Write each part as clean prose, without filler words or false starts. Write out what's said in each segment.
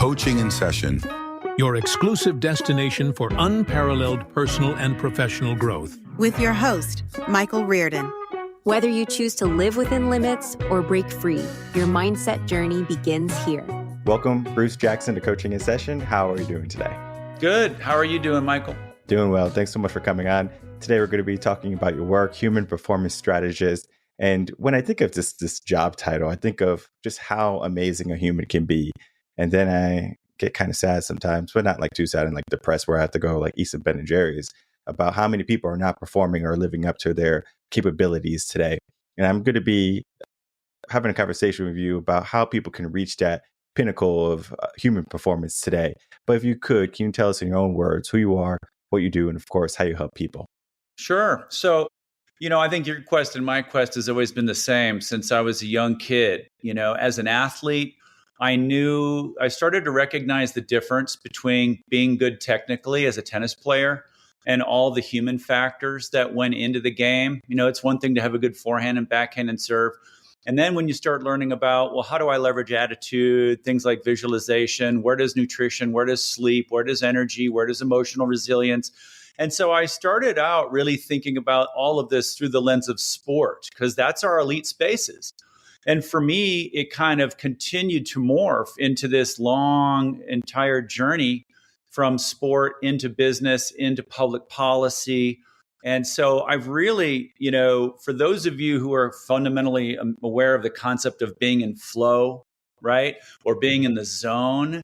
Coaching in Session. Your exclusive destination for unparalleled personal and professional growth. With your host, Michael Rearden. Whether you choose to live within limits or break free, your mindset journey begins here. Welcome, Bruce Jackson, to Coaching in Session. How are you doing today? Good. How are you doing, Michael? Doing well. Thanks so much for coming on. Today, we're going to be talking about your work, human performance strategist. And when I think of this job title, I think of just how amazing a human can be. And then I get kind of sad sometimes, but not like too sad and like depressed where I have to go like eat some Ben and Jerry's about how many people are not performing or living up to their capabilities today. And I'm going to be having a conversation with you about how people can reach that pinnacle of human performance today. But if you could, can you tell us in your own words who you are, what you do, and of course, how you help people? Sure. So, I think your quest and my quest has always been the same since I was a young kid. As an athlete, I started to recognize the difference between being good technically as a tennis player and all the human factors that went into the game. It's one thing to have a good forehand and backhand and serve. And then when you start learning about, well, how do I leverage attitude, things like visualization, where does nutrition, where does sleep, where does energy, where does emotional resilience? And so I started out really thinking about all of this through the lens of sport, because that's our elite spaces. And for me, it kind of continued to morph into this long, entire journey from sport into business, into public policy. And so I've really, for those of you who are fundamentally aware of the concept of being in flow, right, or being in the zone,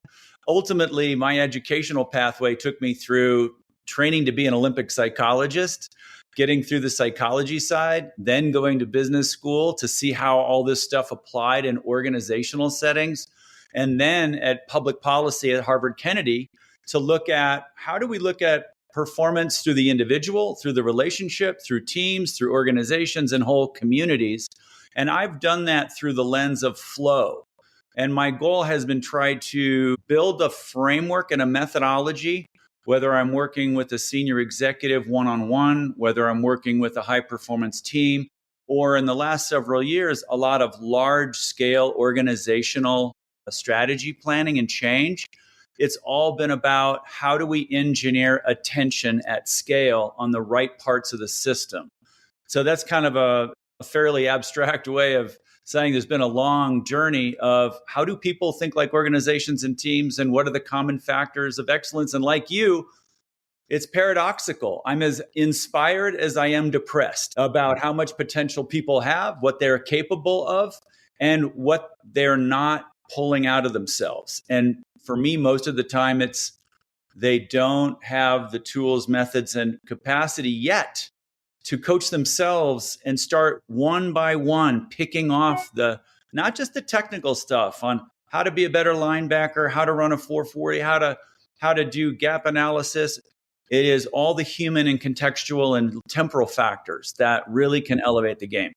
ultimately, my educational pathway took me through training to be an Olympic psychologist, getting through the psychology side, then going to business school to see how all this stuff applied in organizational settings, and then at public policy at Harvard Kennedy to look at how do we look at performance through the individual, through the relationship, through teams, through organizations and whole communities. And I've done that through the lens of flow. And my goal has been try to build a framework and a methodology, whether I'm working with a senior executive one-on-one, whether I'm working with a high-performance team, or in the last several years, a lot of large-scale organizational strategy planning and change. It's all been about how do we engineer attention at scale on the right parts of the system. So that's kind of a fairly abstract way of saying there's been a long journey of how do people think like organizations and teams, and what are the common factors of excellence? And like you, it's paradoxical. I'm as inspired as I am depressed about how much potential people have, what they're capable of, and what they're not pulling out of themselves. And for me, most of the time, it's they don't have the tools, methods, and capacity yet to coach themselves and start one by one picking off not just the technical stuff on how to be a better linebacker, how to run a 440, how to do gap analysis. It is all the human and contextual and temporal factors that really can elevate the game.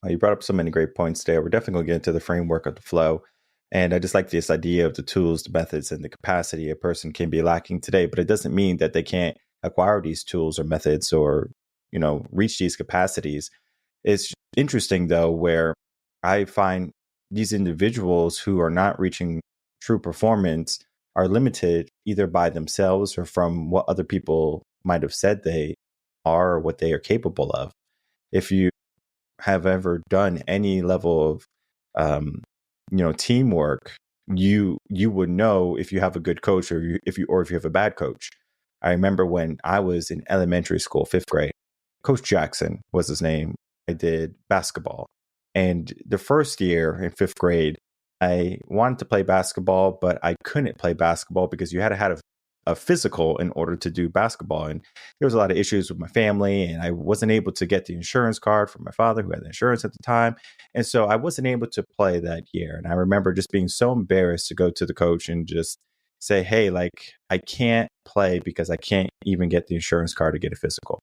You brought up so many great points there. We're definitely going to get into the framework of the flow. And I just like this idea of the tools, the methods, and the capacity a person can be lacking today. But it doesn't mean that they can't acquire these tools or methods or, reach these capacities. It's interesting, though, where I find these individuals who are not reaching true performance are limited either by themselves or from what other people might have said they are or what they are capable of. If you have ever done any level of teamwork, you would know if you have a good coach or if you have a bad coach. I remember when I was in elementary school, 5th grade, Coach Jackson was his name. I did basketball. And the first year in 5th grade, I wanted to play basketball, but I couldn't play basketball because you had to have a physical in order to do basketball. And there was a lot of issues with my family, and I wasn't able to get the insurance card from my father, who had the insurance at the time. And so I wasn't able to play that year. And I remember just being so embarrassed to go to the coach and just say, hey, like, I can't play because I can't even get the insurance card to get a physical.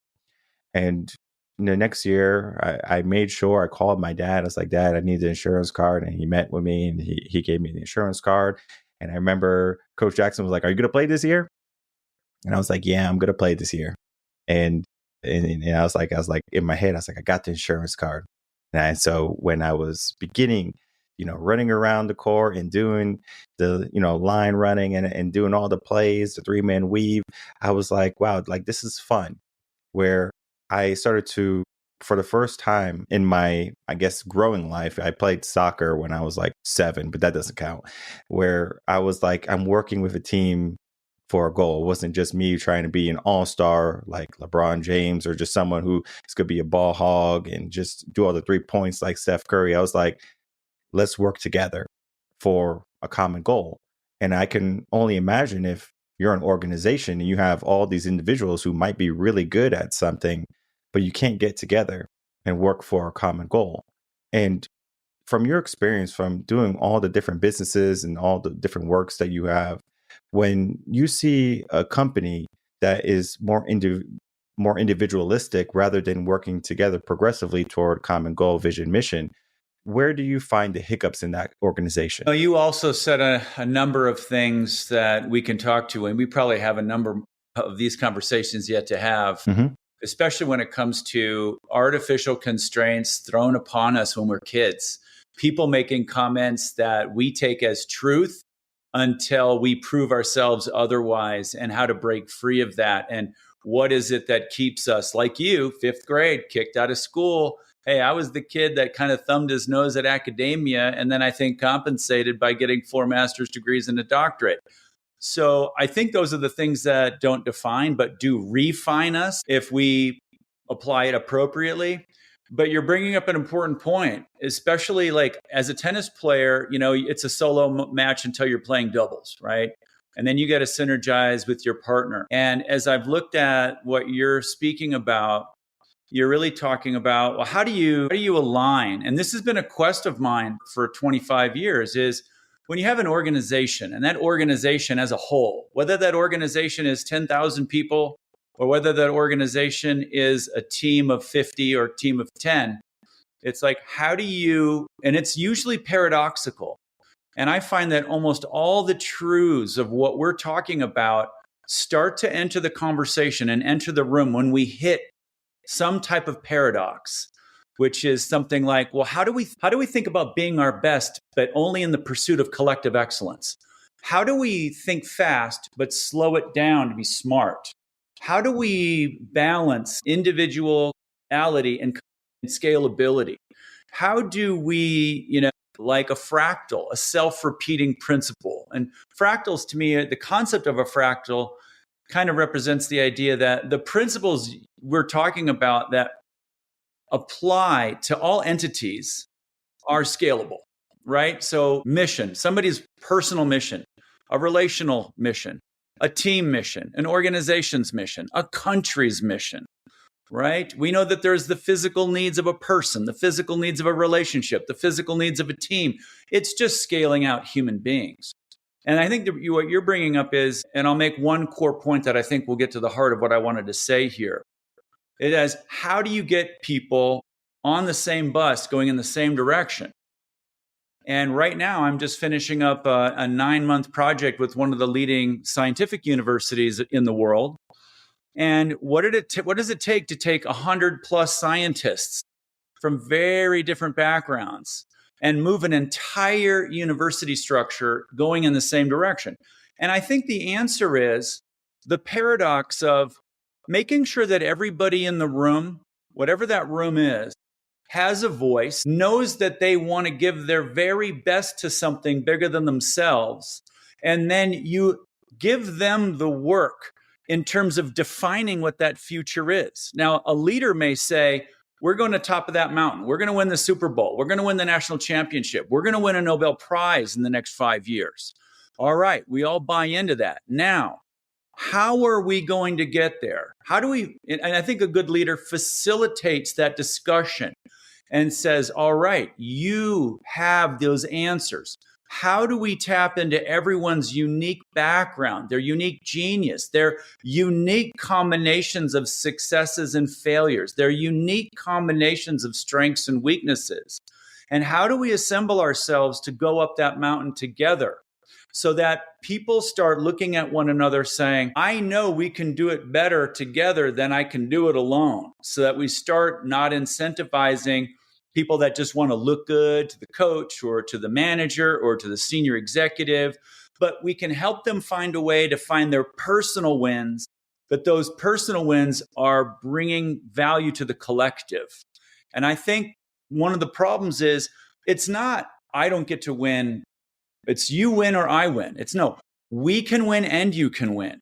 And the next year, I made sure I called my dad. I was like, Dad, I need the insurance card. And he met with me and he gave me the insurance card. And I remember Coach Jackson was like, are you going to play this year? And I was like, yeah, I'm going to play this year. And I was like, in my head, I was like, I got the insurance card. And so when I was beginning, running around the court and doing the line running and doing all the plays, the 3-man weave, I was like, wow, like this is fun. Where I started to, for the first time in my, I guess, growing life, I played soccer when I was like 7, but that doesn't count. Where I was like, I'm working with a team for a goal. It wasn't just me trying to be an all-star like LeBron James or just someone who is going to be a ball hog and just do all the 3 points like Steph Curry. I was like, let's work together for a common goal. And I can only imagine if you're an organization and you have all these individuals who might be really good at something, but you can't get together and work for a common goal. And from your experience, from doing all the different businesses and all the different works that you have, when you see a company that is more individualistic rather than working together progressively toward common goal, vision, mission, where do you find the hiccups in that organization? You also said a number of things that we can talk to, and we probably have a number of these conversations yet to have, especially when it comes to artificial constraints thrown upon us when we're kids. People making comments that we take as truth until we prove ourselves otherwise, and how to break free of that. And what is it that keeps us, like you, 5th grade, kicked out of school? Hey, I was the kid that kind of thumbed his nose at academia, and then I think compensated by getting 4 master's degrees and a doctorate. So I think those are the things that don't define, but do refine us if we apply it appropriately. But you're bringing up an important point, especially like as a tennis player, it's a solo match until you're playing doubles, right? And then you got to synergize with your partner. And as I've looked at what you're speaking about, you're really talking about, well, how do you align? And this has been a quest of mine for 25 years, is when you have an organization, and that organization as a whole, whether that organization is 10,000 people or whether that organization is a team of 50 or a team of 10, it's like, how do you, and it's usually paradoxical. And I find that almost all the truths of what we're talking about start to enter the conversation and enter the room when we hit some type of paradox, which is something like, well, how do we think about being our best, but only in the pursuit of collective excellence? How do we think fast, but slow it down to be smart? How do we balance individuality and scalability? How do we, like a fractal, a self-repeating principle? And fractals, to me, the concept of a fractal kind of represents the idea that the principles we're talking about that apply to all entities are scalable, right? So mission, somebody's personal mission, a relational mission, a team mission, an organization's mission, a country's mission, right? We know that there's the physical needs of a person, the physical needs of a relationship, the physical needs of a team. It's just scaling out human beings. And I think what you're bringing up is, and I'll make one core point that I think will get to the heart of what I wanted to say here. It is, how do you get people on the same bus going in the same direction? And right now, I'm just finishing up a 9-month project with one of the leading scientific universities in the world. And what does it take to take 100+ scientists from very different backgrounds and move an entire university structure going in the same direction? And I think the answer is the paradox of making sure that everybody in the room, whatever that room is, has a voice, knows that they want to give their very best to something bigger than themselves. And then you give them the work in terms of defining what that future is. Now, a leader may say, we're going to top of that mountain. We're going to win the Super Bowl. We're going to win the national championship. We're going to win a Nobel Prize in the next 5 years. All right, we all buy into that. Now, how are we going to get there? How do we, and I think a good leader facilitates that discussion and says, all right, you have those answers. How do we tap into everyone's unique background, their unique genius, their unique combinations of successes and failures, their unique combinations of strengths and weaknesses? And how do we assemble ourselves to go up that mountain together so that people start looking at one another saying, I know we can do it better together than I can do it alone, so that we start not incentivizing people that just want to look good to the coach or to the manager or to the senior executive, but we can help them find a way to find their personal wins, but those personal wins are bringing value to the collective. And I think one of the problems is it's not, I don't get to win. It's you win or I win. It's no, we can win and you can win.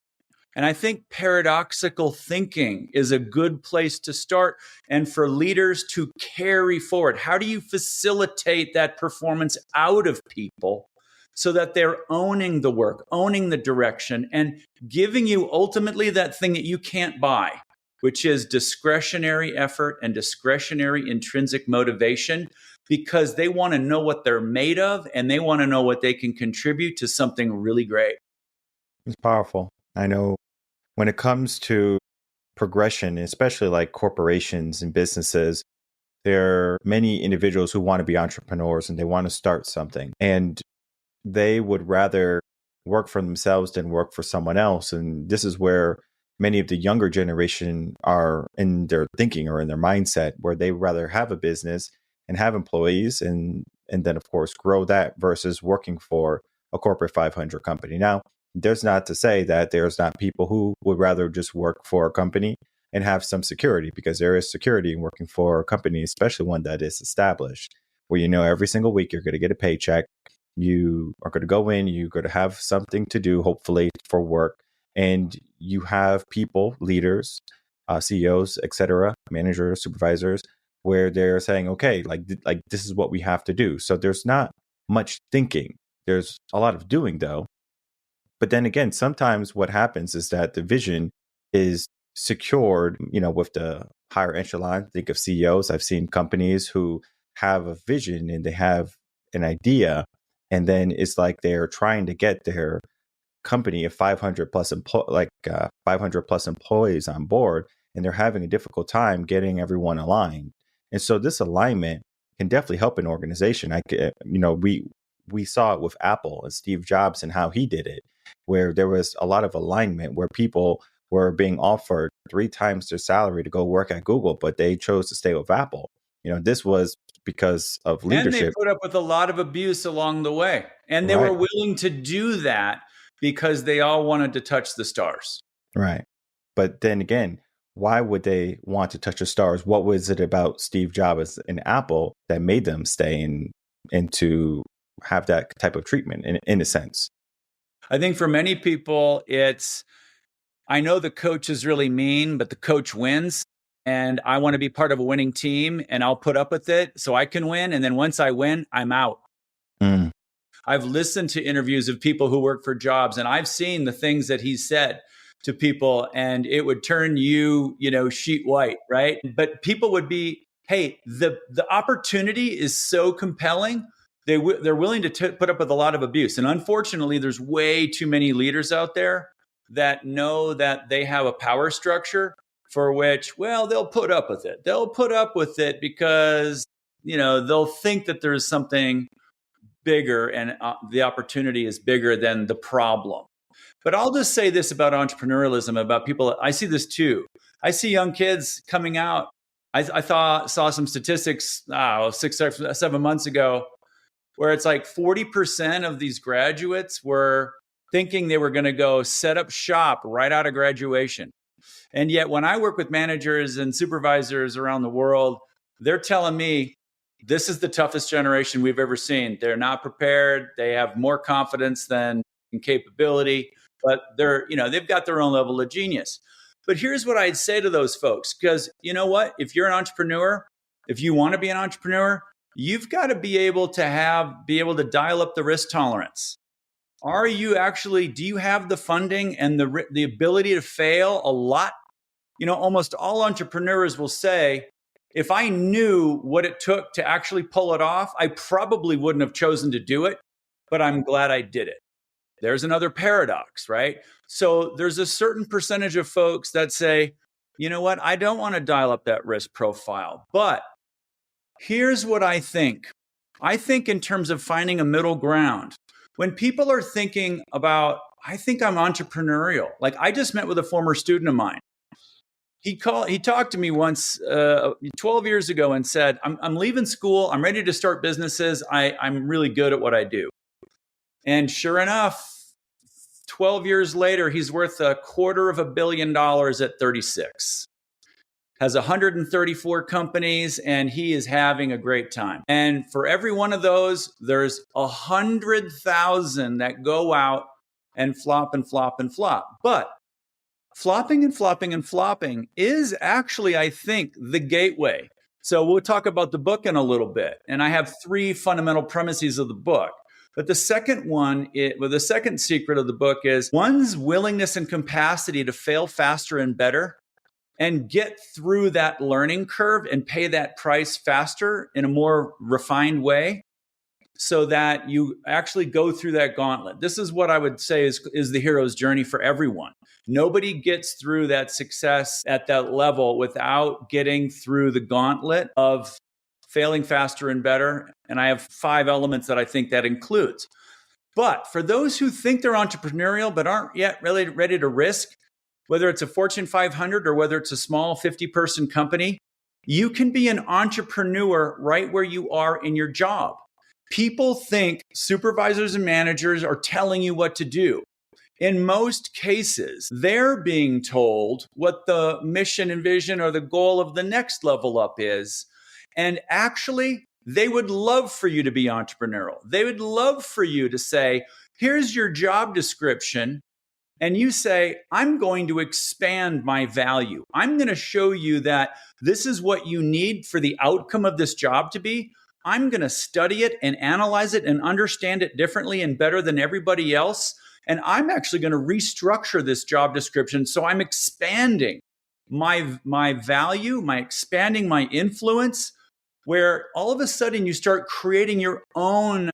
And I think paradoxical thinking is a good place to start and for leaders to carry forward. How do you facilitate that performance out of people so that they're owning the work, owning the direction, and giving you ultimately that thing that you can't buy, which is discretionary effort and discretionary intrinsic motivation, because they want to know what they're made of and they want to know what they can contribute to something really great. It's powerful. I know when it comes to progression, especially like corporations and businesses, there are many individuals who want to be entrepreneurs and they want to start something. And they would rather work for themselves than work for someone else. And this is where many of the younger generation are in their thinking or in their mindset, where they rather have a business and have employees and then, of course, grow that versus working for a corporate 500 company. Now, there's not to say that there's not people who would rather just work for a company and have some security, because there is security in working for a company, especially one that is established, where you know every single week you're going to get a paycheck. You are going to go in, you're going to have something to do, hopefully, for work. And you have people, leaders, CEOs, etc., managers, supervisors, where they're saying, okay, like this is what we have to do. So there's not much thinking. There's a lot of doing, though. But then again, sometimes what happens is that the vision is secured, with the higher echelon. Think of CEOs. I've seen companies who have a vision and they have an idea, and then it's like they're trying to get their company of 500 plus 500 plus employees on board, and they're having a difficult time getting everyone aligned. And so this alignment can definitely help an organization. We saw it with Apple and Steve Jobs and how he did it, where there was a lot of alignment, where people were being offered 3 times their salary to go work at Google, but they chose to stay with Apple. This was because of leadership. And they put up with a lot of abuse along the way. And they were willing to do that because they all wanted to touch the stars. Right. But then again, why would they want to touch the stars? What was it about Steve Jobs and Apple that made them stay and to have that type of treatment in a sense? I think for many people, I know the coach is really mean, but the coach wins. And I want to be part of a winning team, and I'll put up with it so I can win. And then once I win, I'm out. Mm. I've listened to interviews of people who work for Jobs, and I've seen the things that he said to people, and it would turn you, sheet white, right? But people would be, hey, the opportunity is so compelling. They're willing to put up with a lot of abuse. And unfortunately, there's way too many leaders out there that know that they have a power structure for which, well, they'll put up with it. They'll put up with it because, they'll think that there's something bigger and the opportunity is bigger than the problem. But I'll just say this about entrepreneurialism, about people. I see this too. I see young kids coming out. I saw some statistics 6 or 7 months ago where it's like 40% of these graduates were thinking they were going to go set up shop right out of graduation. And yet when I work with managers and supervisors around the world, they're telling me this is the toughest generation we've ever seen. They're not prepared. They have more confidence than capability, but they've got their own level of genius. But here's what I'd say to those folks, because you know what? If you're an entrepreneur, if you want to be an entrepreneur, you've got to be able to dial up the risk tolerance. Do you have the funding and the ability to fail a lot? Almost all entrepreneurs will say, if I knew what it took to actually pull it off, I probably wouldn't have chosen to do it, but I'm glad I did it. There's another paradox, right? So there's a certain percentage of folks that say, you know what, I don't want to dial up that risk profile, but here's what I think. I think in terms of finding a middle ground. When people are thinking about, I think I'm entrepreneurial. Like I just met with a former student of mine. He talked to me once 12 years ago and said, I'm leaving school. I'm ready to start businesses. I'm really good at what I do. And sure enough, 12 years later, he's worth $250 million at 36. Has 134 companies, and he is having a great time. And for every one of those, there's 100,000 that go out and flop and flop and flop. But flopping and flopping and flopping is actually, I think, the gateway. So we'll talk about the book in a little bit. And I have 3 fundamental premises of the book. But the second one, the second secret of the book is one's willingness and capacity to fail faster and better and get through that learning curve and pay that price faster in a more refined way so that you actually go through that gauntlet. This is what I would say is the hero's journey for everyone. Nobody gets through that success at that level without getting through the gauntlet of failing faster and better. And I have 5 elements that I think that includes. But for those who think they're entrepreneurial but aren't yet really ready to risk, whether it's a Fortune 500 or whether it's a small 50-person company, you can be an entrepreneur right where you are in your job. People think supervisors and managers are telling you what to do. In most cases, they're being told what the mission and vision or the goal of the next level up is. And actually, they would love for you to be entrepreneurial. They would love for you to say, here's your job description. And you say, I'm going to expand my value. I'm going to show you that this is what you need for the outcome of this job to be. I'm going to study it and analyze it and understand it differently and better than everybody else. And I'm actually going to restructure this job description. So I'm expanding my value, expanding my influence, where all of a sudden you start creating your own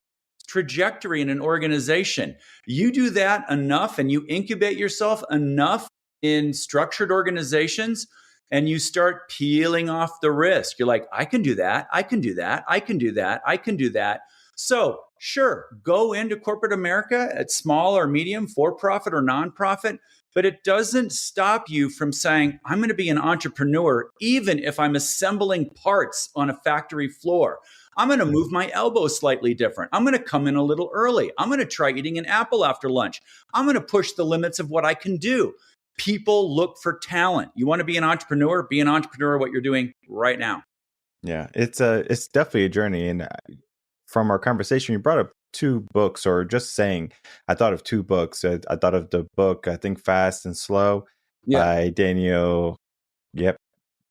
trajectory in an organization. You do that enough and you incubate yourself enough in structured organizations and you start peeling off the risk. You're like, I can do that. I can do that. I can do that. I can do that. So sure, go into corporate America at small or medium, for-profit or nonprofit, but it doesn't stop you from saying, I'm going to be an entrepreneur, even if I'm assembling parts on a factory floor. I'm going to move my elbow slightly different. I'm going to come in a little early. I'm going to try eating an apple after lunch. I'm going to push the limits of what I can do. People look for talent. You want to be an entrepreneur? Be an entrepreneur what you're doing right now. Yeah, it's definitely a journey. And from our conversation, you brought up 2 books, or just saying, I thought of 2 books. I thought of the book, I think, Fast and Slow by Daniel. Yep.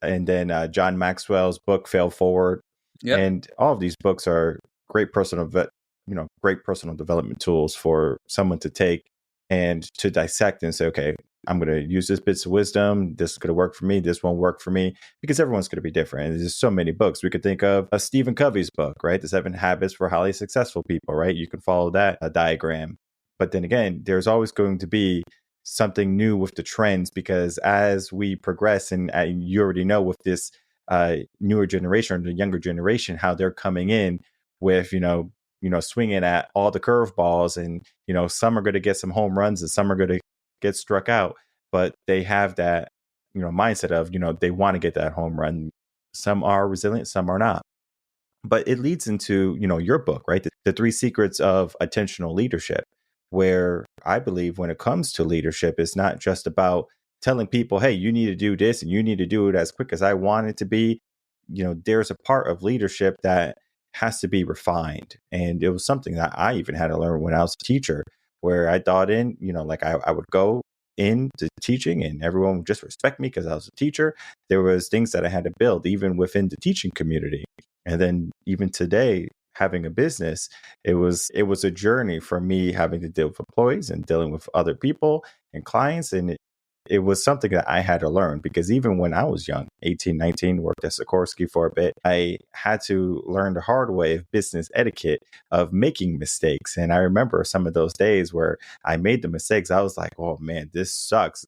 And then John Maxwell's book, Fail Forward. Yep. And all of these books are great personal development tools for someone to take and to dissect and say, okay, I'm going to use this bits of wisdom. This is going to work for me. This won't work for me, because everyone's going to be different. And there's so many books. We could think of Stephen Covey's book, right? The 7 Habits for Highly Successful People, right? You can follow that diagram. But then again, there's always going to be something new with the trends, because as we progress, and you already know with this newer generation or the younger generation, how they're coming in with, swinging at all the curveballs, and, some are going to get some home runs and some are going to get struck out, but they have that, mindset of, they want to get that home run. Some are resilient, some are not. But it leads into, your book, right? The 3 secrets of attentional leadership, where I believe when it comes to leadership, it's not just about telling people, hey, you need to do this and you need to do it as quick as I want it to be. There's a part of leadership that has to be refined. And it was something that I even had to learn when I was a teacher, where I thought I would go into teaching and everyone would just respect me because I was a teacher. There was things that I had to build even within the teaching community. And then even today, having a business, it was a journey for me, having to deal with employees and dealing with other people and clients. And it was something that I had to learn, because even when I was young, 18, 19, worked at Sikorsky for a bit, I had to learn the hard way of business etiquette, of making mistakes. And I remember some of those days where I made the mistakes. I was like, oh man, this sucks.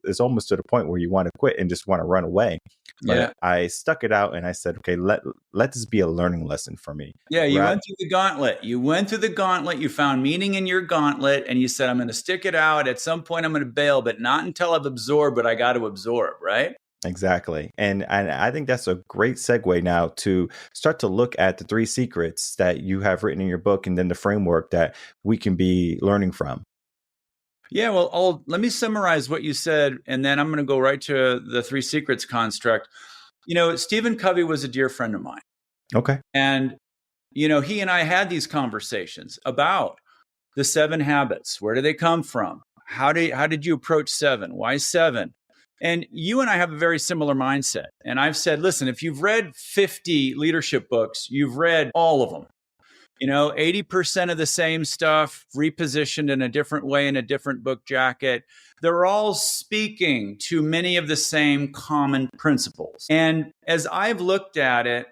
It's almost to the point where you want to quit and just want to run away. But I stuck it out and I said, okay, let this be a learning lesson for me. Yeah, you went through the gauntlet. You found meaning in your gauntlet, and you said, I'm going to stick it out. At some point, I'm going to bail, but not until I've absorbed what I got to absorb, right? Exactly. And I think that's a great segue now to start to look at the three secrets that you have written in your book and then the framework that we can be learning from. Yeah, well, let me summarize what you said, and then I'm going to go right to the three secrets construct. Stephen Covey was a dear friend of mine. Okay. And, he and I had these conversations about the 7 habits. Where do they come from? How did you approach 7? Why 7? And you and I have a very similar mindset. And I've said, listen, if you've read 50 leadership books, you've read all of them. 80% of the same stuff repositioned in a different way in a different book jacket. They're all speaking to many of the same common principles. And as I've looked at it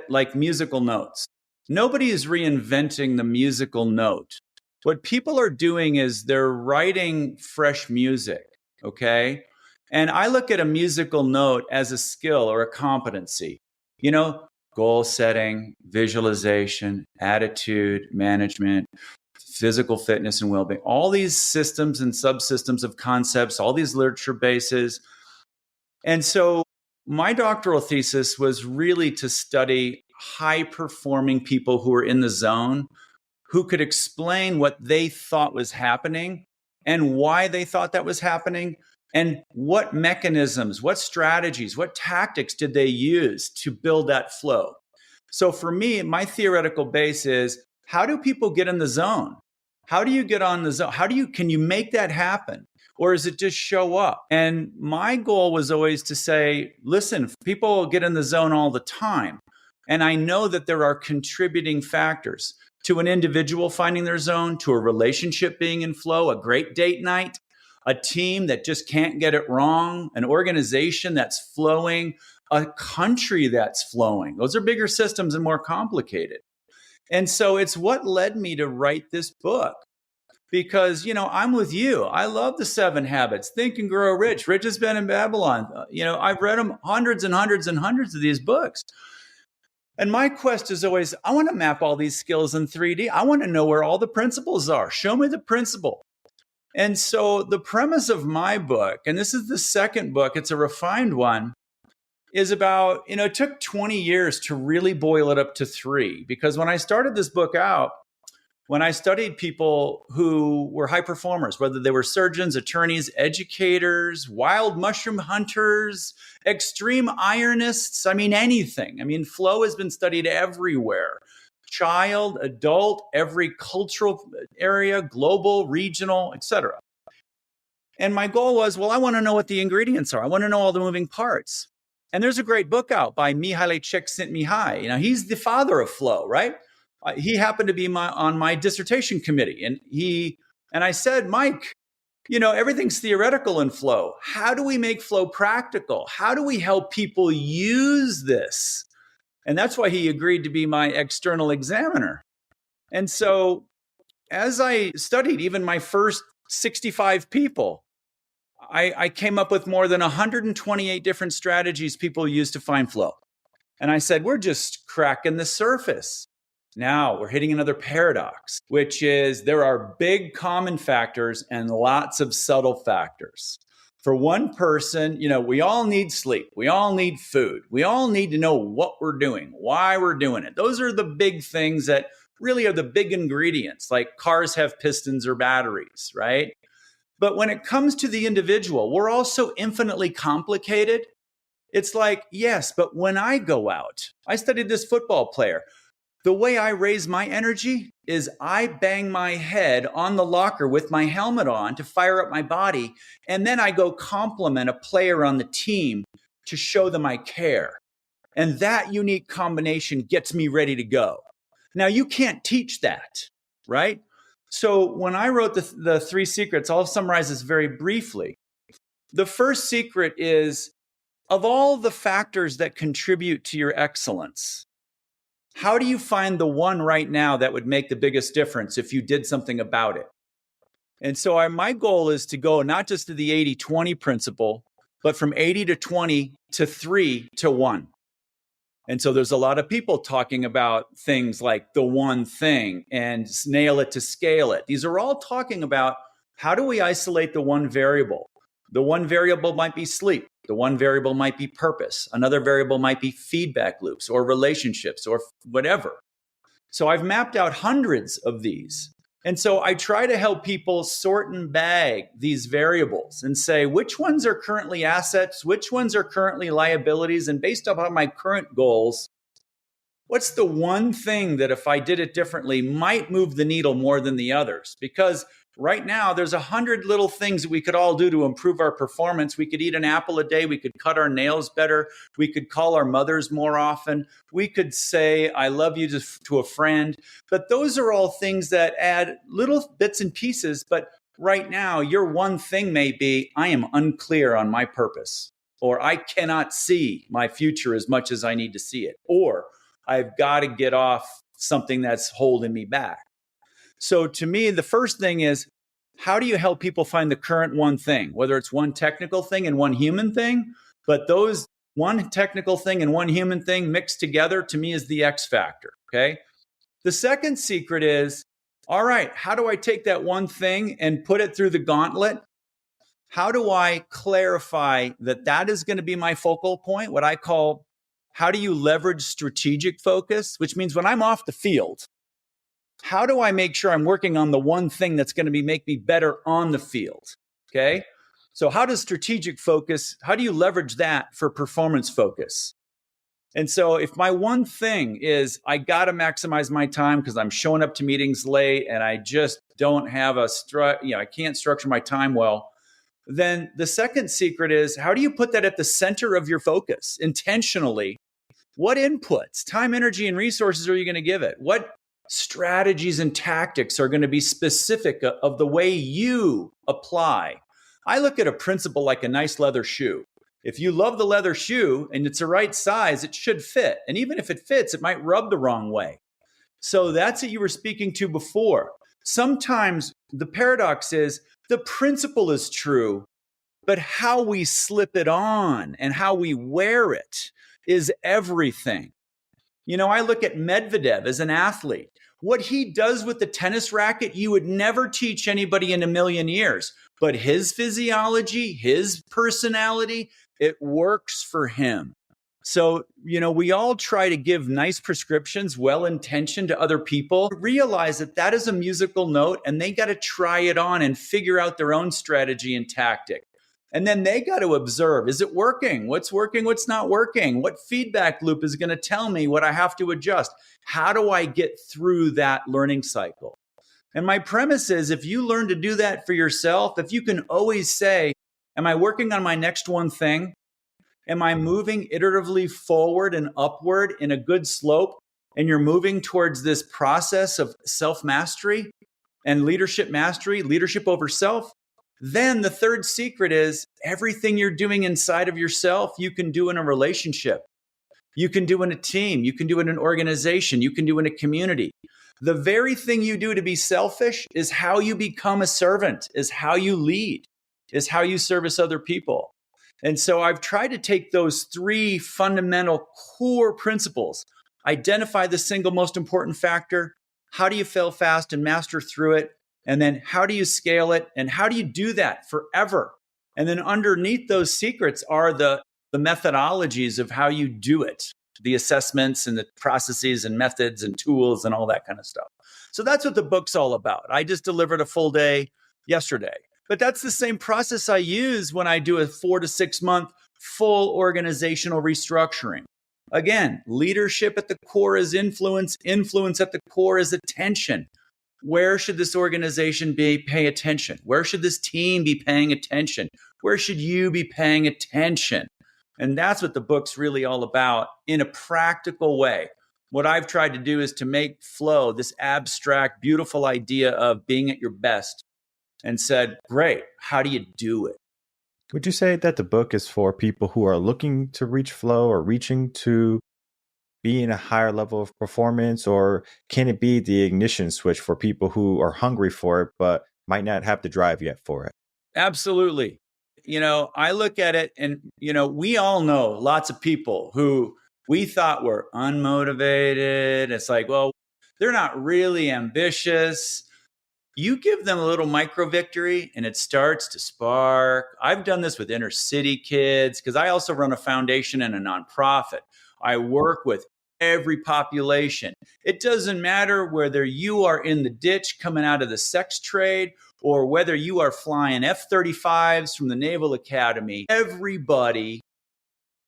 like musical notes. Nobody is reinventing the musical note. What people are doing is they're writing fresh music, okay? And I look at a musical note as a skill or a competency. Goal setting, visualization, attitude, management, physical fitness and well-being, all these systems and subsystems of concepts, all these literature bases. And so my doctoral thesis was really to study high-performing people who were in the zone, who could explain what they thought was happening and why they thought that was happening, and what mechanisms, what strategies, what tactics did they use to build that flow. So for me, my theoretical base is, how do people get in the zone? How do you get on the zone? Can you make that happen? Or is it just show up? And my goal was always to say, listen, people get in the zone all the time. And I know that there are contributing factors to an individual finding their zone, to a relationship being in flow, a great date night, a team that just can't get it wrong, an organization that's flowing, a country that's flowing. Those are bigger systems and more complicated. And so it's what led me to write this book. Because, I'm with you. I love the 7 habits. Think and Grow Rich. Richest Man in Babylon. I've read them hundreds and hundreds and hundreds of these books. And my quest is always, I want to map all these skills in 3D. I want to know where all the principles are. Show me the principle. And so the premise of my book, and this is the second book, it's a refined one, is about, it took 20 years to really boil it up to 3. Because when I started this book out, when I studied people who were high performers, whether they were surgeons, attorneys, educators, wild mushroom hunters, extreme ironists, anything. Flow has been studied everywhere. Child, adult, every cultural area, global, regional, etc. And my goal was, I want to know what the ingredients are. I want to know all the moving parts. And there's a great book out by Mihaly Csikszentmihalyi. He's the father of flow, right? He happened to be on my dissertation committee. And I said, Mike, everything's theoretical in flow. How do we make flow practical? How do we help people use this? And that's why he agreed to be my external examiner. And so as I studied even my first 65 people, I came up with more than 128 different strategies people use to find flow. And I said, we're just cracking the surface. Now we're hitting another paradox, which is there are big common factors and lots of subtle factors. For one person, we all need sleep. We all need food. We all need to know what we're doing, why we're doing it. Those are the big things that really are the big ingredients, like cars have pistons or batteries, right? But when it comes to the individual, we're all so infinitely complicated. It's like, yes, but when I go out, I studied this football player. The way I raise my energy is I bang my head on the locker with my helmet on to fire up my body, and then I go compliment a player on the team to show them I care. And that unique combination gets me ready to go. Now, you can't teach that, right? So when I wrote the 3 secrets, I'll summarize this very briefly. The first secret is, of all the factors that contribute to your excellence, how do you find the one right now that would make the biggest difference if you did something about it? And so my goal is to go not just to the 80-20 principle, but from 80 to 20 to 3 to 1. And so there's a lot of people talking about things like the one thing and nail it to scale it. These are all talking about how do we isolate the one variable? The one variable might be sleep. The one variable might be purpose. Another variable might be feedback loops or relationships or whatever. So I've mapped out hundreds of these. And so I try to help people sort and bag these variables and say, which ones are currently assets, which ones are currently liabilities, and based upon my current goals, what's the one thing that if I did it differently might move the needle more than the others? Because right now, there's 100 little things that we could all do to improve our performance. We could eat an apple a day. We could cut our nails better. We could call our mothers more often. We could say, I love you to a friend. But those are all things that add little bits and pieces. But right now, your one thing may be, I am unclear on my purpose, or I cannot see my future as much as I need to see it, or I've got to get off something that's holding me back. So to me, the first thing is, how do you help people find the current one thing, whether it's one technical thing and one human thing? But those one technical thing and one human thing mixed together, to me, is the X factor, okay? The second secret is, all right, how do I take that one thing and put it through the gauntlet? How do I clarify that that is going to be my focal point, what I call, how do you leverage strategic focus, which means when I'm off the field, how do I make sure I'm working on the one thing that's going to make me better on the field? Okay. So how does strategic focus, how do you leverage that for performance focus? And so if my one thing is I got to maximize my time because I'm showing up to meetings late and I just don't have I can't structure my time well, then the second secret is, how do you put that at the center of your focus intentionally? What inputs, time, energy, and resources are you going to give it? What strategies and tactics are going to be specific of the way you apply? I look at a principle like a nice leather shoe. If you love the leather shoe and it's the right size, it should fit. And even if it fits, it might rub the wrong way. So that's what you were speaking to before. Sometimes the paradox is the principle is true, but how we slip it on and how we wear it is everything. You know, I look at Medvedev as an athlete. What he does with the tennis racket, you would never teach anybody in a million years. But his physiology, his personality, it works for him. So, we all try to give nice prescriptions, well-intentioned to other people, realize that that is a musical note and they got to try it on and figure out their own strategy and tactic. And then they got to observe, is it working? What's working? What's not working? What feedback loop is going to tell me what I have to adjust? How do I get through that learning cycle? And my premise is, if you learn to do that for yourself, if you can always say, am I working on my next one thing? Am I moving iteratively forward and upward in a good slope? And you're moving towards this process of self-mastery and leadership mastery, leadership over self. Then the third secret is everything you're doing inside of yourself, you can do in a relationship. You can do in a team. You can do in an organization. You can do in a community. The very thing you do to be selfish is how you become a servant, is how you lead, is how you service other people. And so I've tried to take those three fundamental core principles, identify the single most important factor, how do you fail fast and master through it, and then how do you scale it, and how do you do that forever? And then underneath those secrets are the methodologies of how you do it, the assessments and the processes and methods and tools and all that kind of stuff. So that's what the book's all about. I just delivered a full day yesterday. But that's the same process I use when I do a 4 to 6 month full organizational restructuring. Again, leadership at the core is influence. Influence at the core is attention. Where should this organization be paying attention? Where should this team be paying attention? Where should you be paying attention? And that's what the book's really all about in a practical way. What I've tried to do is to make flow, this abstract, beautiful idea of being at your best, and said, great, how do you do it? Would you say that the book is for people who are looking to reach flow or reaching to be in a higher level of performance, or can it be the ignition switch for people who are hungry for it, but might not have the drive yet for it? Absolutely. I look at it and, we all know lots of people who we thought were unmotivated. It's like, well, they're not really ambitious. you give them a little micro victory and it starts to spark. I've done this with inner city kids because I also run a foundation and a nonprofit. I work with every population. It doesn't matter whether you are in the ditch coming out of the sex trade or whether you are flying F-35s from the Naval Academy. Everybody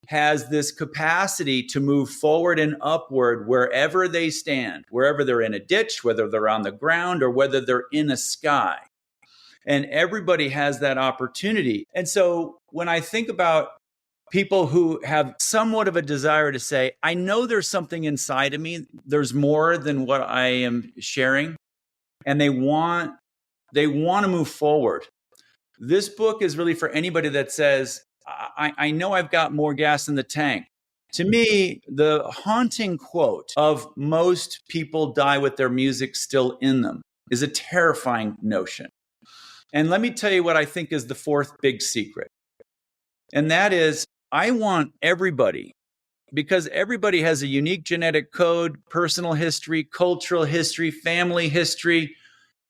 has this capacity to move forward and upward wherever they stand, wherever they're in a ditch, whether they're on the ground or whether they're in a sky. And everybody has that opportunity. And so when I think about people who have somewhat of a desire to say, I know there's something inside of me, there's more than what I am sharing, and they want to move forward. This book is really for anybody that says, I know I've got more gas in the tank. To me, the haunting quote of most people die with their music still in them is a terrifying notion. And let me tell you what I think is the fourth big secret. And that is, I want everybody, because everybody has a unique genetic code, personal history, cultural history, family history.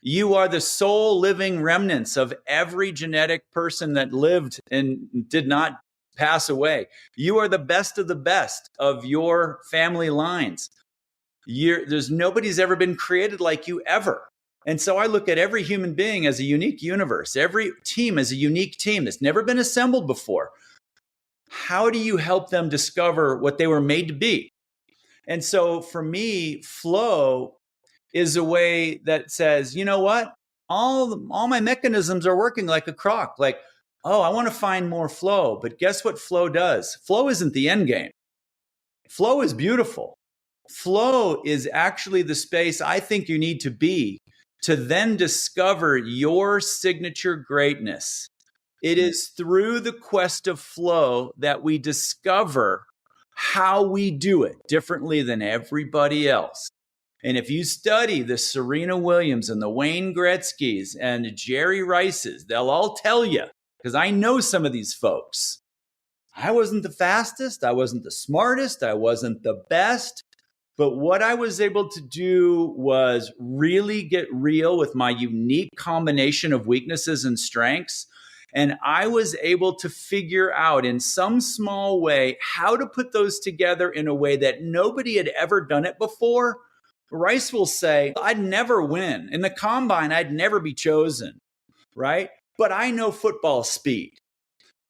You are the sole living remnants of every genetic person that lived and did not pass away. You are the best of the best of your family lines. There's nobody's ever been created like you ever. And so I look at every human being as a unique universe, every team as a unique team that's never been assembled before. How do you help them discover what they were made to be? And so for me, flow is a way that says, you know what? All my mechanisms are working like a clock. Like, oh, I want to find more flow. But guess what flow does? Flow isn't the end game. Flow is beautiful. Flow is actually the space I think you need to be to then discover your signature greatness. It is through the quest of flow that we discover how we do it differently than everybody else. And if you study the Serena Williams and the Wayne Gretzkys and the Jerry Rices, they'll all tell you, because I know some of these folks, I wasn't the fastest, I wasn't the smartest, I wasn't the best. But what I was able to do was really get real with my unique combination of weaknesses and strengths. And I was able to figure out in some small way how to put those together in a way that nobody had ever done it before. Rice will say, I'd never win. In the combine, I'd never be chosen, right? But I know football speed.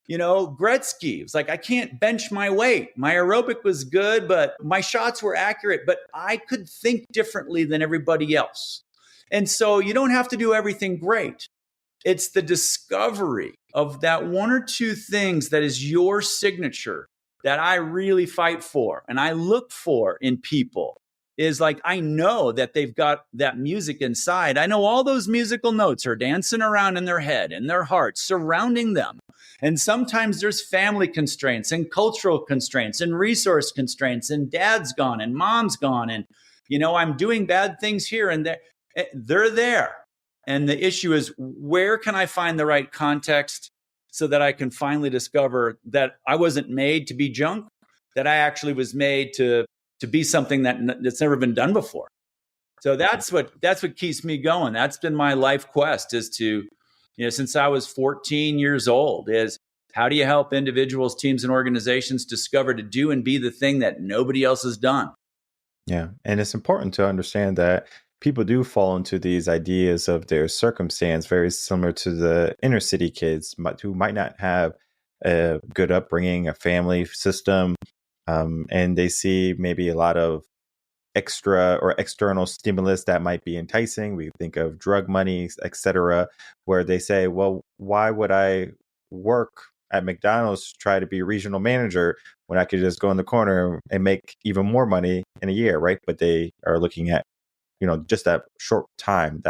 You know, Gretzky was like, I can't bench my weight. My aerobic was good, but my shots were accurate, but I could think differently than everybody else. And so you don't have to do everything great. It's the discovery of that one or two things that is your signature that I really fight for and I look for in people. Is like, I know that they've got that music inside. I know all those musical notes are dancing around in their head and their heart, surrounding them. And sometimes there's family constraints and cultural constraints and resource constraints, and dad's gone and mom's gone. And, you know, I'm doing bad things here and there. They're there. And the issue is, where can I find the right context so that I can finally discover that I wasn't made to be junk, that I actually was made to be something that's never been done before. So that's what keeps me going. That's been my life quest, is to, you know, since I was 14 years old, is how do you help individuals, teams, and organizations discover to do and be the thing that nobody else has done? Yeah. And it's important to understand that people do fall into these ideas of their circumstance, very similar to the inner city kids who might not have a good upbringing, a family system, and they see maybe a lot of extra or external stimulus that might be enticing. We think of drug money, etc., where they say, well, why would I work at McDonald's to try to be regional manager when I could just go in the corner and make even more money in a year, right? But they are looking at, you know, just that short time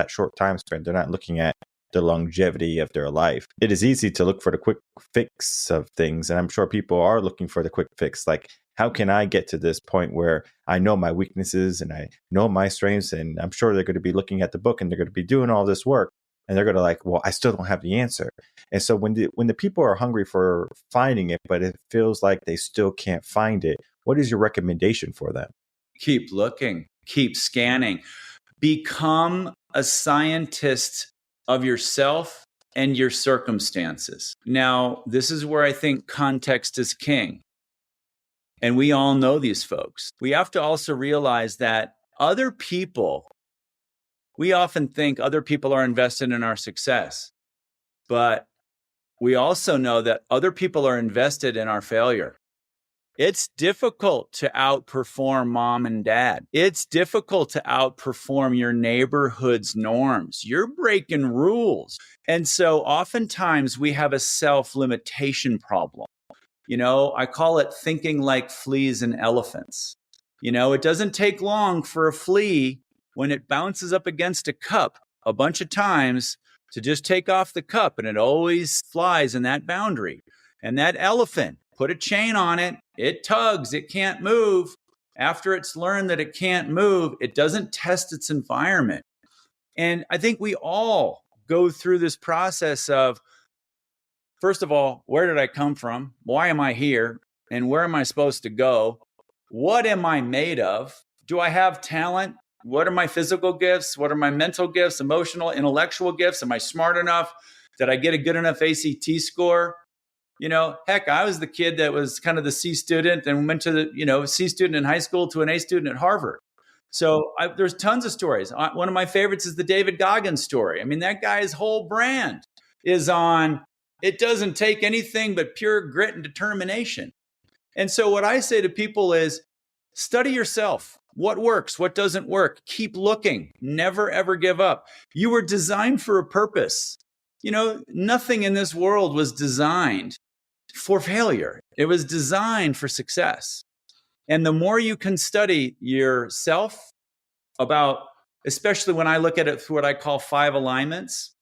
span. They're not looking at the longevity of their life. It is easy to look for the quick fix of things. And I'm sure people are looking for the quick fix. Like, how can I get to this point where I know my weaknesses and I know my strengths? And I'm sure they're going to be looking at the book and they're going to be doing all this work. And they're going to like, well, I still don't have the answer. And so when the people are hungry for finding it, but it feels like they still can't find it, what is your recommendation for them? Keep looking, keep scanning, become a scientist of yourself and your circumstances. Now, this is where I think context is king. And we all know these folks. We have to also realize that other people, we often think other people are invested in our success, but we also know that other people are invested in our failure. It's difficult to outperform mom and dad. It's difficult to outperform your neighborhood's norms. You're breaking rules. And so oftentimes we have a self-limitation problem. I call it thinking like fleas and elephants. It doesn't take long for a flea, when it bounces up against a cup a bunch of times, to just take off the cup, and it always flies in that boundary. And that elephant, put a chain on it, it tugs, it can't move. After it's learned that it can't move, it doesn't test its environment. And I think we all go through this process of, first of all, where did I come from? Why am I here? And where am I supposed to go? What am I made of? Do I have talent? What are my physical gifts? What are my mental gifts, emotional, intellectual gifts? Am I smart enough? Did I get a good enough ACT score? Heck, I was the kid that was kind of the C student and went to the, C student in high school to an A student at Harvard. So there's tons of stories. One of my favorites is the David Goggins story. I mean, that guy's whole brand is on, it doesn't take anything but pure grit and determination. And so what I say to people is, study yourself. What works? What doesn't work? Keep looking. Never, ever give up. You were designed for a purpose. Nothing in this world was designed for failure. It was designed for success. And the more you can study yourself about, especially when I look at it through what I call 5 alignments,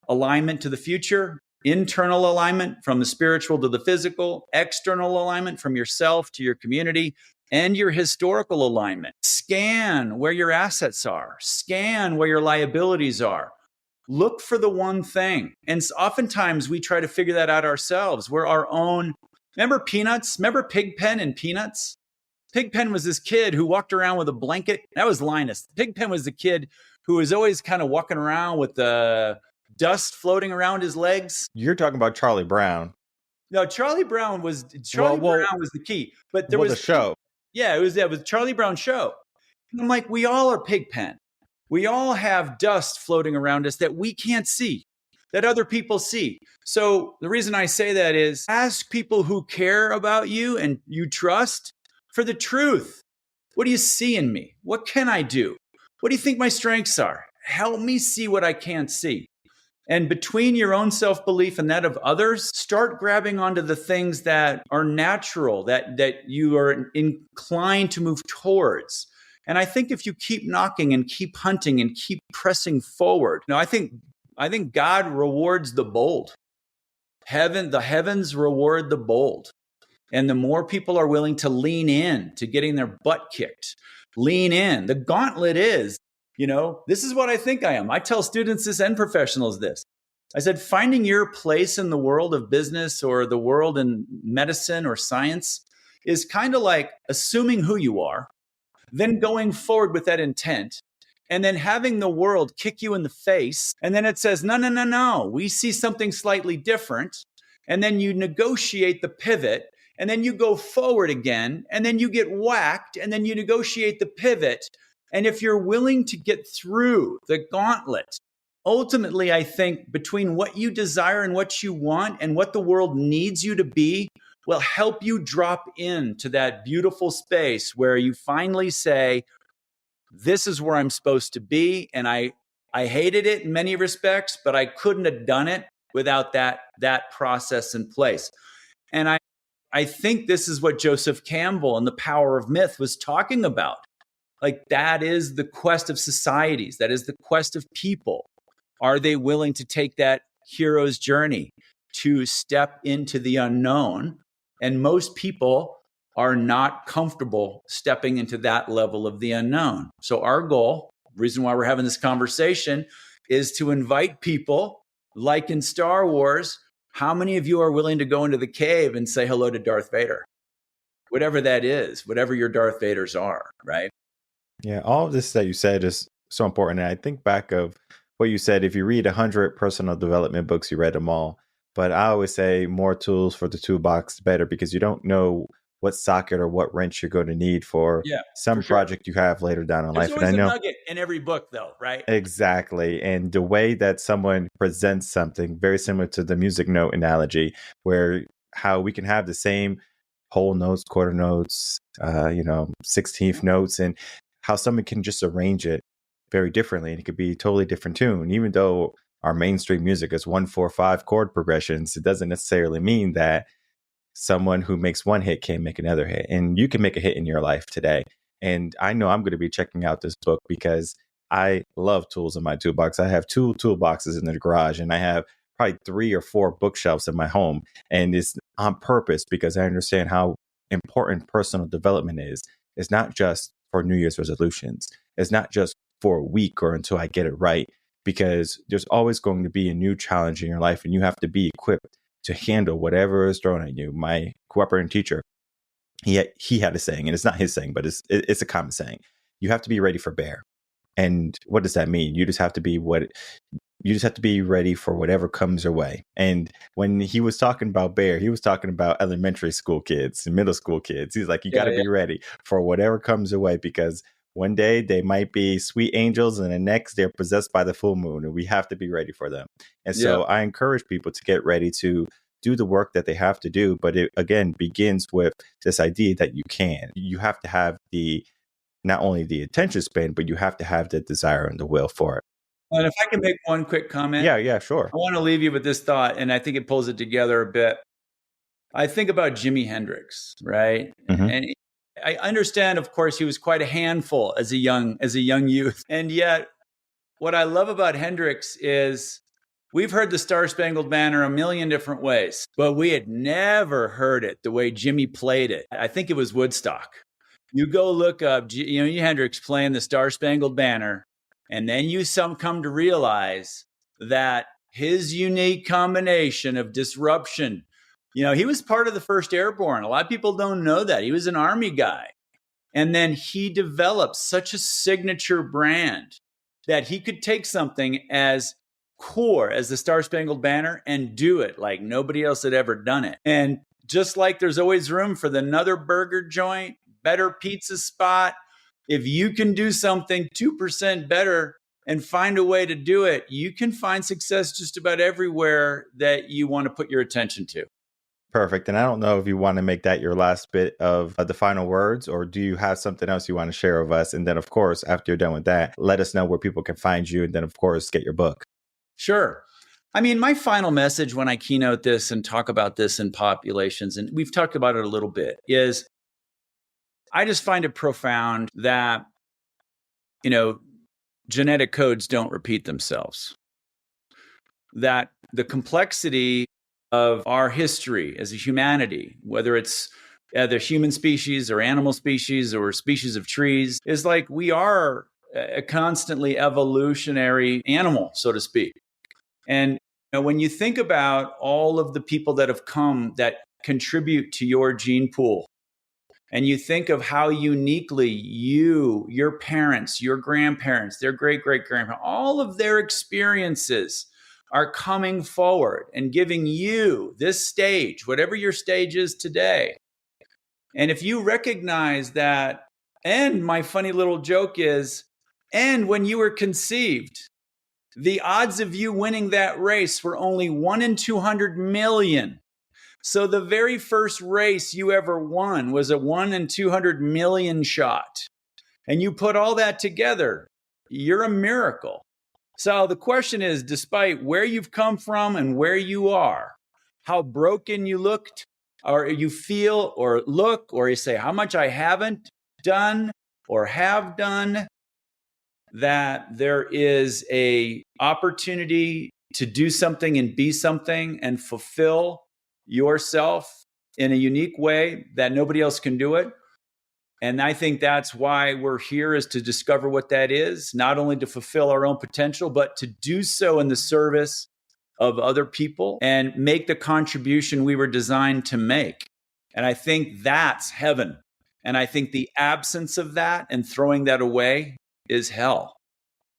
alignment to the future, internal alignment from the spiritual to the physical, external alignment from yourself to your community, and your historical alignment. Scan where your assets are. Scan where your liabilities are. Look for the one thing. And oftentimes we try to figure that out ourselves. We're our own. Remember Peanuts? Remember Pigpen and Peanuts? Pigpen was this kid who walked around with a blanket. That was Linus. Pigpen was the kid who was always kind of walking around with the dust floating around his legs. You're talking about Charlie Brown. No, Charlie Brown was the key. But there was the show. Yeah, it was Charlie Brown show. And I'm like, we all are Pigpen. We all have dust floating around us that we can't see, that other people see. So the reason I say that is, ask people who care about you and you trust for the truth. What do you see in me? What can I do? What do you think my strengths are? Help me see what I can't see. And between your own self-belief and that of others, start grabbing onto the things that are natural, that you are inclined to move towards. And I think if you keep knocking and keep hunting and keep pressing forward, I think God rewards the bold. The heavens reward the bold. And the more people are willing to lean in to getting their butt kicked, lean in. The gauntlet is, this is what I think I am. I tell students this and professionals this. I said, finding your place in the world of business or the world in medicine or science is kind of like assuming who you are, then going forward with that intent, and then having the world kick you in the face. And then it says, no, we see something slightly different. And then you negotiate the pivot, and then you go forward again, and then you get whacked, and then you negotiate the pivot. And if you're willing to get through the gauntlet, ultimately, I think between what you desire and what you want and what the world needs you to be will help you drop into that beautiful space where you finally say, this is where I'm supposed to be. And I hated it in many respects, but I couldn't have done it without that process in place. And I think this is what Joseph Campbell in The Power of Myth was talking about. Like, that is the quest of societies. That is the quest of people. Are they willing to take that hero's journey to step into the unknown? And most people are not comfortable stepping into that level of the unknown. So our goal, the reason why we're having this conversation, is to invite people, like in Star Wars, how many of you are willing to go into the cave and say hello to Darth Vader? Whatever that is, whatever your Darth Vaders are, right? Yeah, all of this that you said is so important. And I think back of what you said, if you read 100 personal development books, you read them all. But I always say more tools for the toolbox, better, because you don't know what socket or what wrench you're going to need for Yeah, for some sure. project you have later down in There's life. And I always a know nugget in every book, though, right? exactly. And the way that someone presents something, very similar to the music note analogy, where how we can have the same whole notes, quarter notes, 16th notes, and how someone can just arrange it very differently. And it could be a totally different tune. Even though our mainstream music is 1, 4, 5 chord progressions, it doesn't necessarily mean that someone who makes one hit can't make another hit. And you can make a hit in your life today. And I know I'm going to be checking out this book because I love tools in my toolbox. I have 2 toolboxes in the garage, and I have probably 3 or 4 bookshelves in my home. And it's on purpose because I understand how important personal development is. It's not just for New Year's resolutions. It's not just for a week or until I get it right, because there's always going to be a new challenge in your life, and you have to be equipped to handle whatever is thrown at you. My cooperating teacher, he had a saying, and it's not his saying, but it's a common saying. You have to be ready for bear. And what does that mean? You just have to be ready for whatever comes your way. And when he was talking about bear, he was talking about elementary school kids and middle school kids. He's like, you got to be ready for whatever comes your way, because one day they might be sweet angels, and the next they're possessed by the full moon, and we have to be ready for them. And so I encourage people to get ready to do the work that they have to do. But it, again, begins with this idea that you have to have not only the attention span, but you have to have the desire and the will for it. And if I can make one quick comment. Yeah, sure. I want to leave you with this thought, and I think it pulls it together a bit. I think about Jimi Hendrix, right? Mm-hmm. And I understand, of course, he was quite a handful as a young youth. And yet, what I love about Hendrix is we've heard the Star Spangled Banner a million different ways, but we had never heard it the way Jimmy played it. I think it was Woodstock. You go look up, Jimi Hendrix playing the Star Spangled Banner, and then you come to realize that his unique combination of disruption, he was part of the 1st Airborne. A lot of people don't know that. He was an Army guy. And then he developed such a signature brand that he could take something as core as the Star Spangled Banner and do it like nobody else had ever done it. And just like there's always room for another burger joint, better pizza spot, if you can do something 2% better and find a way to do it, you can find success just about everywhere that you want to put your attention to. Perfect. And I don't know if you want to make that your last bit of the final words, or do you have something else you want to share with us? And then, of course, after you're done with that, let us know where people can find you. And then, of course, get your book. Sure. I mean, my final message when I keynote this and talk about this in populations, and we've talked about it a little bit, is I just find it profound that, genetic codes don't repeat themselves. That the complexity of our history as a humanity, whether it's the human species or animal species or species of trees, is like we are a constantly evolutionary animal, so to speak. And when you think about all of the people that have come that contribute to your gene pool, and you think of how uniquely your parents, your grandparents, their great-great-grandparents, all of their experiences are coming forward and giving you this stage, whatever your stage is today. And if you recognize that, and my funny little joke is, and when you were conceived, the odds of you winning that race were only 1 in 200 million. So the very first race you ever won was a 1 in 200 million shot. And you put all that together, you're a miracle. So the question is, despite where you've come from and where you are, how broken you looked, or you feel or look, or you say how much I haven't done or have done, that there is a opportunity to do something and be something and fulfill yourself in a unique way that nobody else can do it. And I think that's why we're here, is to discover what that is, not only to fulfill our own potential, but to do so in the service of other people and make the contribution we were designed to make. And I think that's heaven. And I think the absence of that and throwing that away is hell.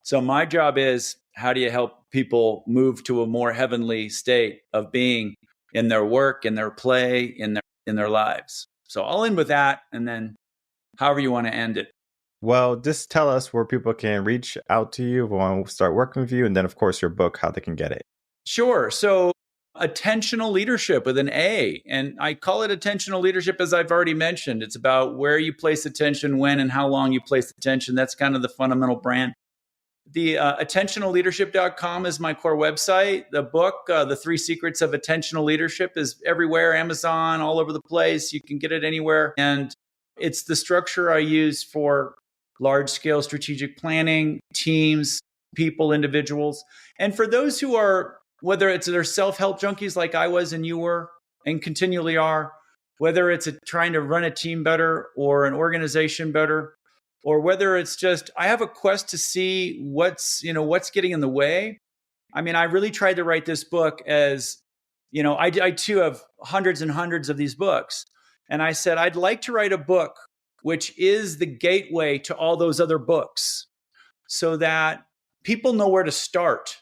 So my job is, how do you help people move to a more heavenly state of being in their work, in their play, in their lives? So I'll end with that, and then however you want to end it. Well, just tell us where people can reach out to you, want to start working with you, and then, of course, your book, how they can get it. Sure. So attentional leadership with an A. And I call it attentional leadership, as I've already mentioned. It's about where you place attention, when, and how long you place attention. That's kind of the fundamental brand. The attentionalleadership.com is my core website. The book, The 3 Secrets of Attentional Leadership, is everywhere, Amazon, all over the place. You can get it anywhere. And it's the structure I use for large-scale strategic planning, teams, people, individuals. And for those who are, whether it's they're self-help junkies like I was and you were and continually are, whether it's trying to run a team better or an organization better, or whether it's just, I have a quest to see what's getting in the way. I mean, I really tried to write this book as, I too have hundreds and hundreds of these books. And I said, I'd like to write a book which is the gateway to all those other books so that people know where to start.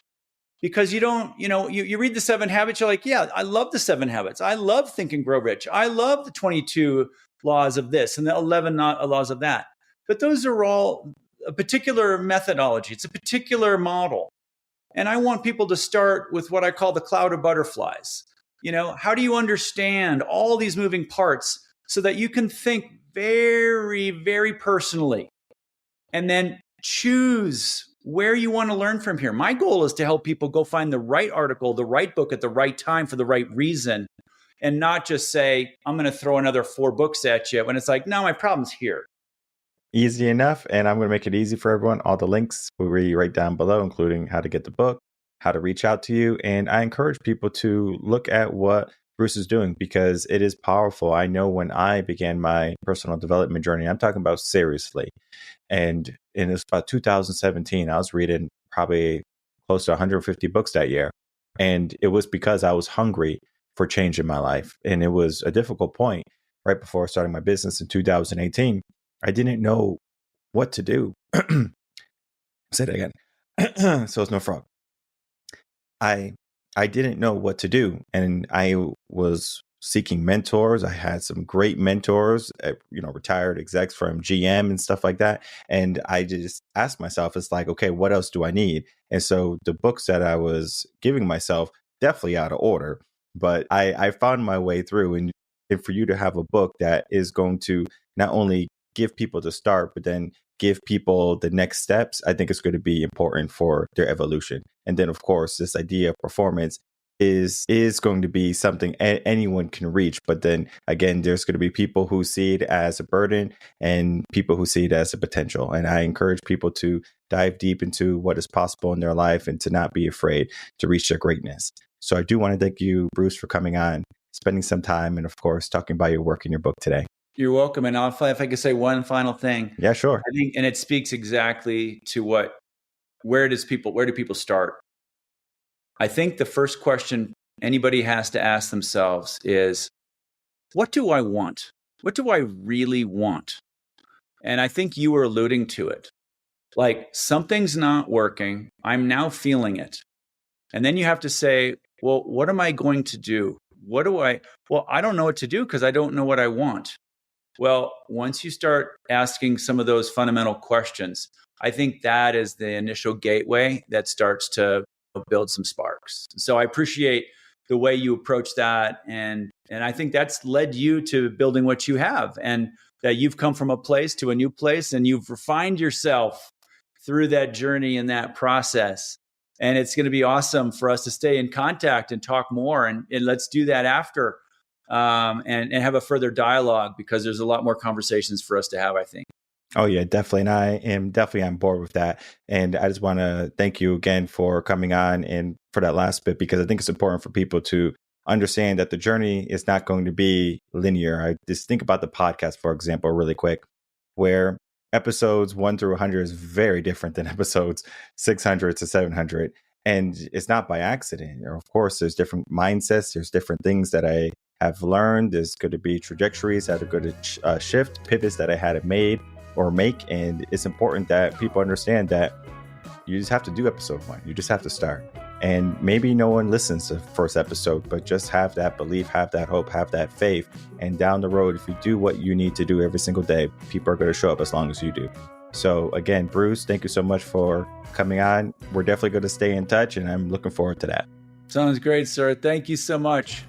Because you read the 7 Habits, you're like, yeah, I love the 7 Habits. I love Think and Grow Rich. I love the 22 laws of this and the 11 laws of that. But those are all a particular methodology. It's a particular model. And I want people to start with what I call the cloud of butterflies. How do you understand all these moving parts so that you can think very, very personally and then choose where you want to learn from here? My goal is to help people go find the right article, the right book at the right time for the right reason, and not just say, I'm going to throw another 4 books at you when it's like, no, my problem's here. Easy enough. And I'm going to make it easy for everyone. All the links will be right down below, including how to get the book, how to reach out to you. And I encourage people to look at what Bruce is doing because it is powerful. I know when I began my personal development journey, I'm talking about seriously. And it's about 2017. I was reading probably close to 150 books that year. And it was because I was hungry for change in my life. And it was a difficult point right before starting my business in 2018. I didn't know what to do. Say that again. So it's no frog. I didn't know what to do. And I was seeking mentors. I had some great mentors, retired execs from GM and stuff like that. And I just asked myself, it's like, okay, what else do I need? And so the books that I was giving myself, definitely out of order, but I found my way through. And for you to have a book that is going to not only give people the start, but then give people the next steps, I think it's going to be important for their evolution. And then, of course, this idea of performance is going to be something anyone can reach. But then again, there's going to be people who see it as a burden and people who see it as a potential. And I encourage people to dive deep into what is possible in their life and to not be afraid to reach their greatness. So I do want to thank you, Bruce, for coming on, spending some time, and of course, talking about your work in your book today. You're welcome. And if I could say one final thing. Yeah, sure. I think, and it speaks exactly to where do people start? I think the first question anybody has to ask themselves is, what do I want? What do I really want? And I think you were alluding to it. Like, something's not working. I'm now feeling it. And then you have to say, well, what am I going to do? Well, I don't know what to do because I don't know what I want. Well, once you start asking some of those fundamental questions, I think that is the initial gateway that starts to build some sparks. So I appreciate the way you approach that. And I think that's led you to building what you have, and that you've come from a place to a new place and you've refined yourself through that journey and that process. And it's going to be awesome for us to stay in contact and talk more. And let's do that after and have a further dialogue, because there's a lot more conversations for us to have, I think. Oh, yeah, definitely. And I am definitely on board with that. And I just want to thank you again for coming on and for that last bit, because I think it's important for people to understand that the journey is not going to be linear. I just think about the podcast, for example, really quick, where episodes 1 through 100 is very different than episodes 600 to 700. And it's not by accident. Of course, there's different mindsets. There's different things that I have learned. There's going to be trajectories that are going to shift, pivots that I had to make. And it's important that people understand that You just have to do episode 1. You just have to start. And maybe no one listens to the first episode, but just have that belief, have that hope, have that faith. And down the road, if you do what you need to do every single day, people are going to show up as long as you do. So again, Bruce, thank you so much for coming on. We're definitely going to stay in touch, and I'm looking forward to that. Sounds great, sir. Thank you so much.